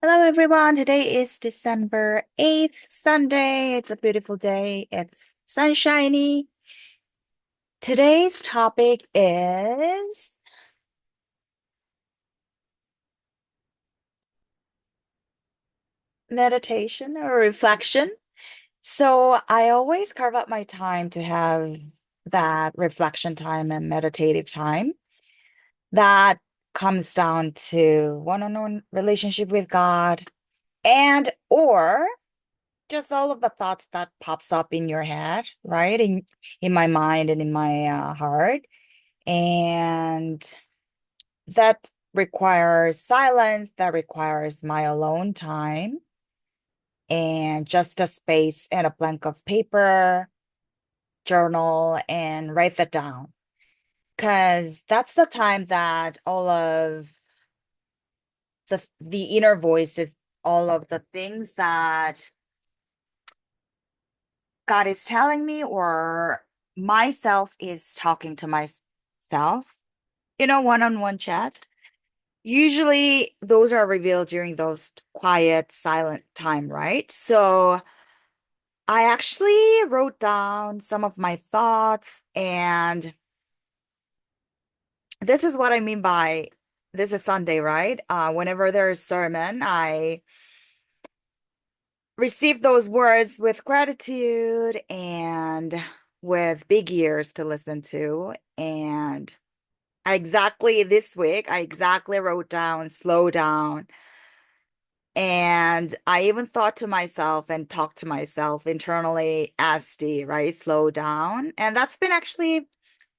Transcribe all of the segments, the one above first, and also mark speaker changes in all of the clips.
Speaker 1: Hello everyone. Today is December 8th, Sunday. It's a beautiful day. It's sunshiny. Today's topic is meditation or reflection. So I always carve out my time to have that reflection time and meditative time. That comes down to one-on-one relationship with God and or just all of the thoughts that pops up in your head, right? In my mind and in my heart. And that requires silence, that requires my alone time and just a space and a blank of paper, journal, and write that down. Because that's the time that all of the inner voices, all of the things that God is telling me or myself is talking to myself, one-on-one chat. Usually those are revealed during those quiet, silent time, right? So I actually wrote down some of my thoughts, and this is what I mean by this is Sunday, right? Whenever there's sermon, I receive those words with gratitude and with big ears to listen to. And this week, I exactly wrote down, slow down. And I even thought to myself and talked to myself internally, SD, right? Slow down. And that's been actually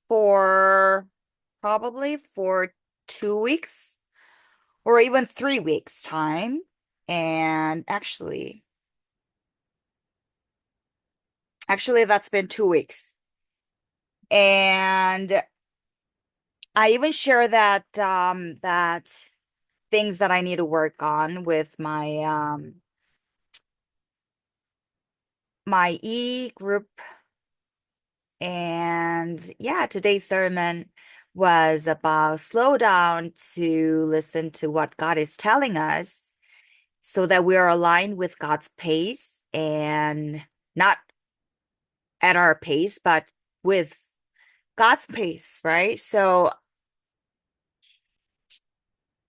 Speaker 1: for probably for 2 weeks or even 3 weeks time. And actually that's been 2 weeks. And I even share that things that I need to work on with my E group. And yeah, today's sermon was about slow down to listen to what God is telling us so that we are aligned with God's pace and not at our pace, but with God's pace, right? So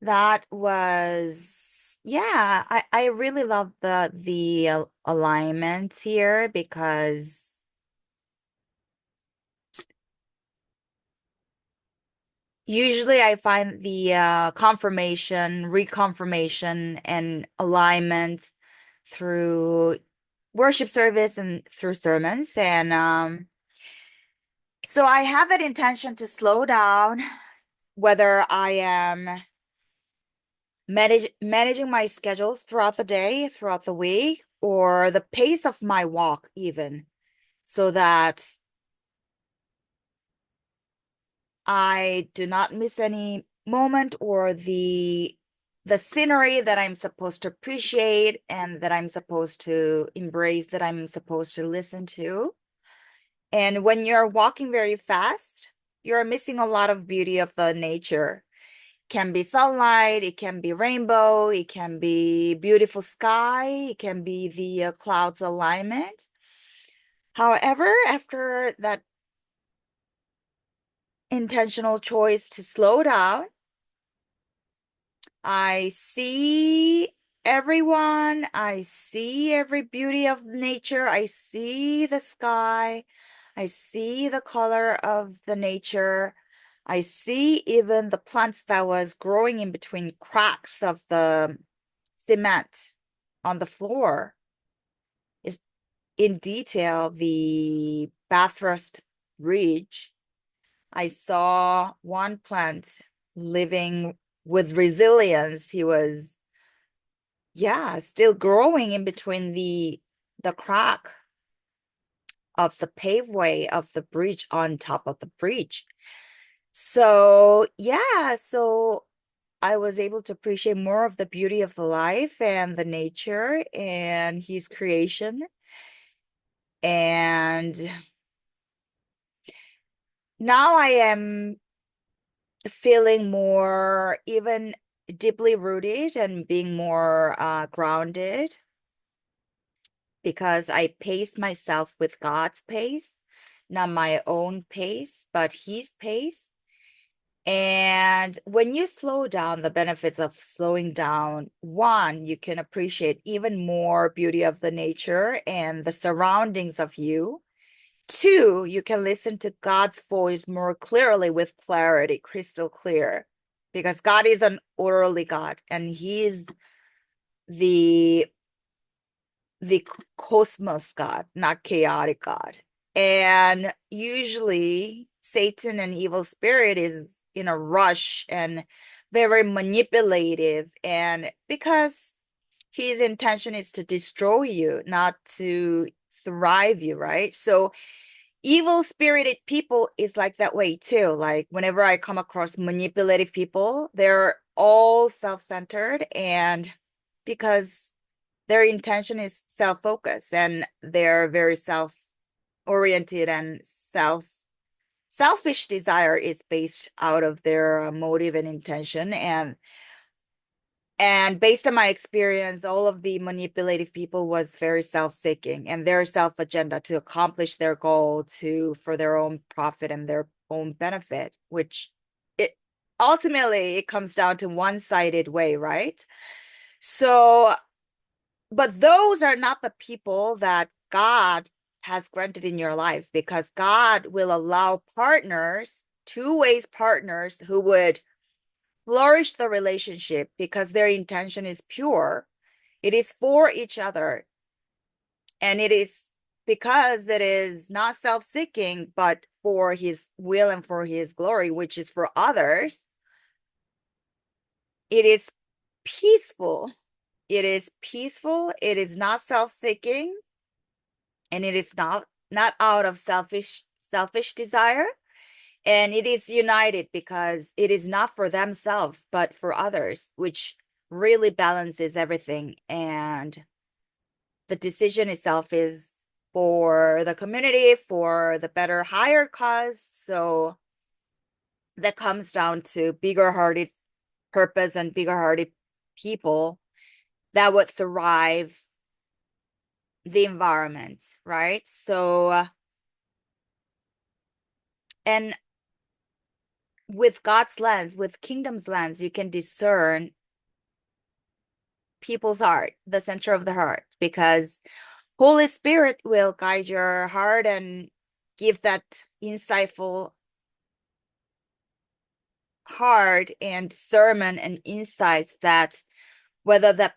Speaker 1: that was, yeah, I really love the alignment here because usually I find the confirmation, reconfirmation, and alignment through worship service and through sermons. And so I have that intention to slow down, whether I am managing my schedules throughout the day, throughout the week, or the pace of my walk, even, so that I do not miss any moment or the scenery that I'm supposed to appreciate and that I'm supposed to embrace, that I'm supposed to listen to. And when you're walking very fast, you're missing a lot of beauty of the nature. Can be sunlight, it can be rainbow, it can be beautiful sky, it can be the clouds alignment. However, after that intentional choice to slow down, I see everyone. I see every beauty of nature. I see the sky. I see the color of the nature. I see even the plants that was growing in between cracks of the cement on the floor. Is in detail the Bathurst Ridge. I saw one plant living with resilience. He was, yeah, still growing in between the crack of the paveway of the bridge on top of the bridge. So, yeah, so I was able to appreciate more of the beauty of the life and the nature and his creation. And now I am feeling more even deeply rooted and being more grounded because I pace myself with God's pace, not my own pace, but His pace. And when you slow down, the benefits of slowing down, one, you can appreciate even more beauty of the nature and the surroundings of you. Two, you can listen to God's voice more clearly with clarity, crystal clear, because God is an orderly God and He's the the cosmos God, not chaotic God. And usually Satan and evil spirit is in a rush and very manipulative, and because his intention is to destroy you, not to thrive you, right? So evil spirited people is like that way too. Like whenever I come across manipulative people, they're all self-centered, and because their intention is self-focused and they're very self-oriented, and selfish desire is based out of their motive and intention. And based on my experience, all of the manipulative people was very self-seeking and their self-agenda to accomplish their goal to for their own profit and their own benefit, which it ultimately it comes down to one-sided way, right? So but those are not the people that God has granted in your life, because God will allow partners, two-ways partners who would flourish the relationship because their intention is pure. It is for each other. And it is because it is not self-seeking, but for his will and for his glory, which is for others. It is peaceful. It is peaceful. It is not self-seeking. And it is not out of selfish desire, and it is united because it is not for themselves but for others, which really balances everything. And the decision itself is for the community, for the better higher cause. So that comes down to bigger hearted purpose and bigger hearted people that would thrive the environment, right? So and with God's lens, with kingdom's lens, you can discern people's heart, the center of the heart, because Holy Spirit will guide your heart and give that insightful heart and sermon and insights that whether that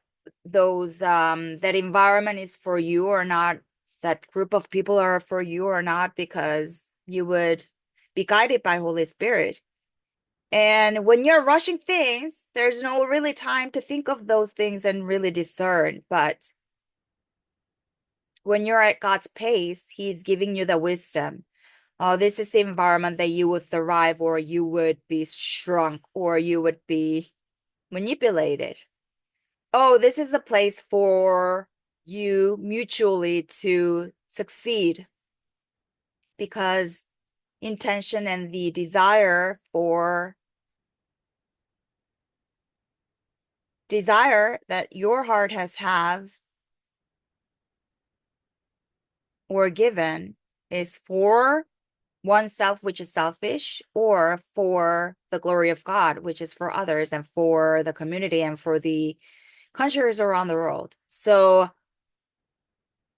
Speaker 1: environment is for you or not, that group of people are for you or not, because you would be guided by Holy Spirit. And when you're rushing things, there's no really time to think of those things and really discern. But when you're at God's pace, He's giving you the wisdom. Oh, this is the environment that you would thrive, or you would be shrunk, or you would be manipulated. Oh, this is a place for you mutually to succeed, because intention and the desire that your heart has have or given is for oneself, which is selfish, or for the glory of God, which is for others and for the community and for the countries around the world. So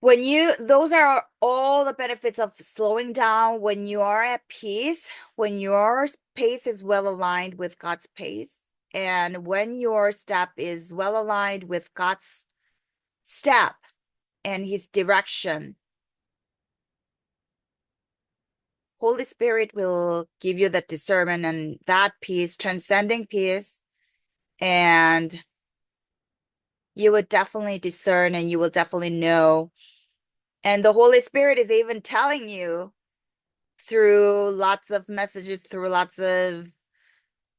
Speaker 1: those are all the benefits of slowing down when you are at peace, when your pace is well aligned with God's pace, and when your step is well aligned with God's step and His direction. Holy Spirit will give you that discernment and that peace, transcending peace, and you would definitely discern and you will definitely know. And the Holy Spirit is even telling you through lots of messages, through lots of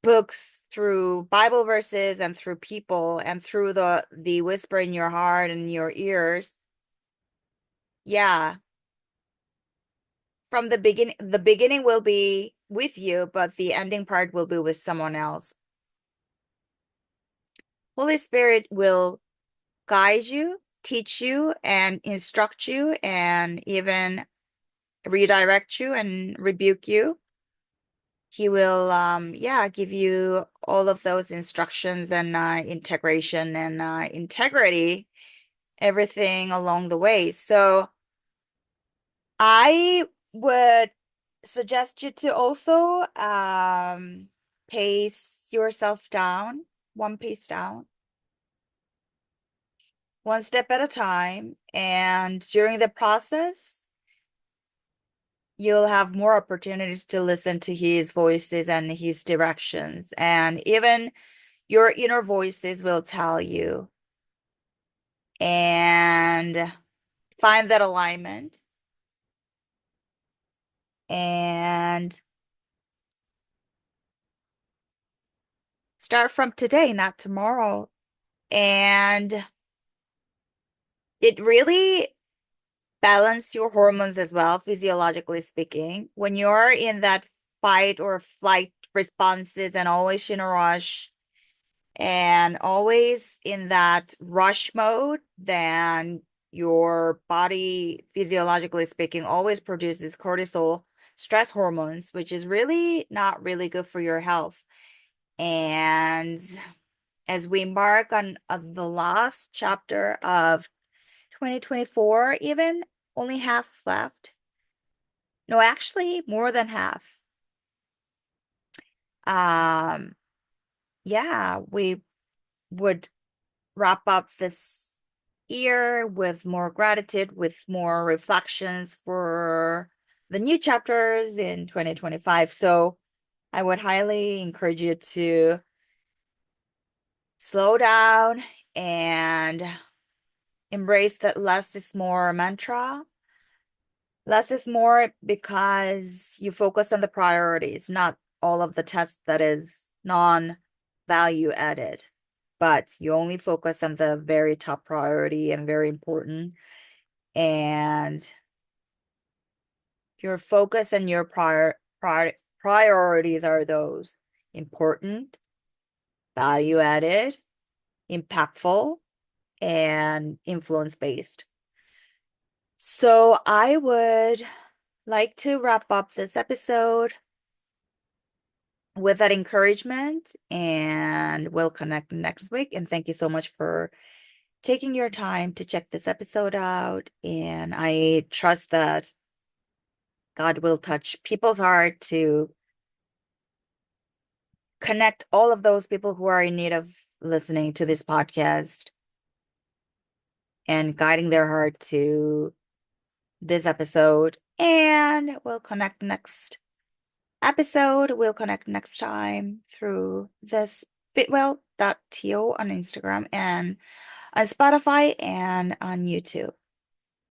Speaker 1: books, through Bible verses, and through people, and through the whisper in your heart and your ears. Yeah, from the beginning will be with you, but the ending part will be with someone else. Holy Spirit will guide you, teach you, and instruct you, and even redirect you and rebuke you. He will, yeah, give you all of those instructions and integration and integrity, everything along the way. So I would suggest you to also pace yourself down, one pace down, one step at a time. And during the process, you'll have more opportunities to listen to his voices and his directions. And even your inner voices will tell you and find that alignment and start from today, not tomorrow. And it really balance your hormones as well, physiologically speaking. When you're in that fight or flight responses and always in a rush and always in that rush mode, then your body, physiologically speaking, always produces cortisol, stress hormones, which is really not really good for your health. And as we embark on the last chapter of 2024, even only half left. No, actually, more than half. Um, yeah, we would wrap up this year with more gratitude, with more reflections for the new chapters in 2025. So I would highly encourage you to slow down and embrace that less is more mantra. Less is more because you focus on the priorities, not all of the tests that is non-value added, but you only focus on the very top priority and very important. And your focus and your priorities are those important, value added, impactful, and influence based. So I would like to wrap up this episode with that encouragement, and we'll connect next week. And thank you so much for taking your time to check this episode out. And I trust that God will touch people's heart to connect all of those people who are in need of listening to this podcast and guiding their heart to this episode. And we'll connect next episode. We'll connect next time through this fitwell.to on Instagram and on Spotify and on YouTube.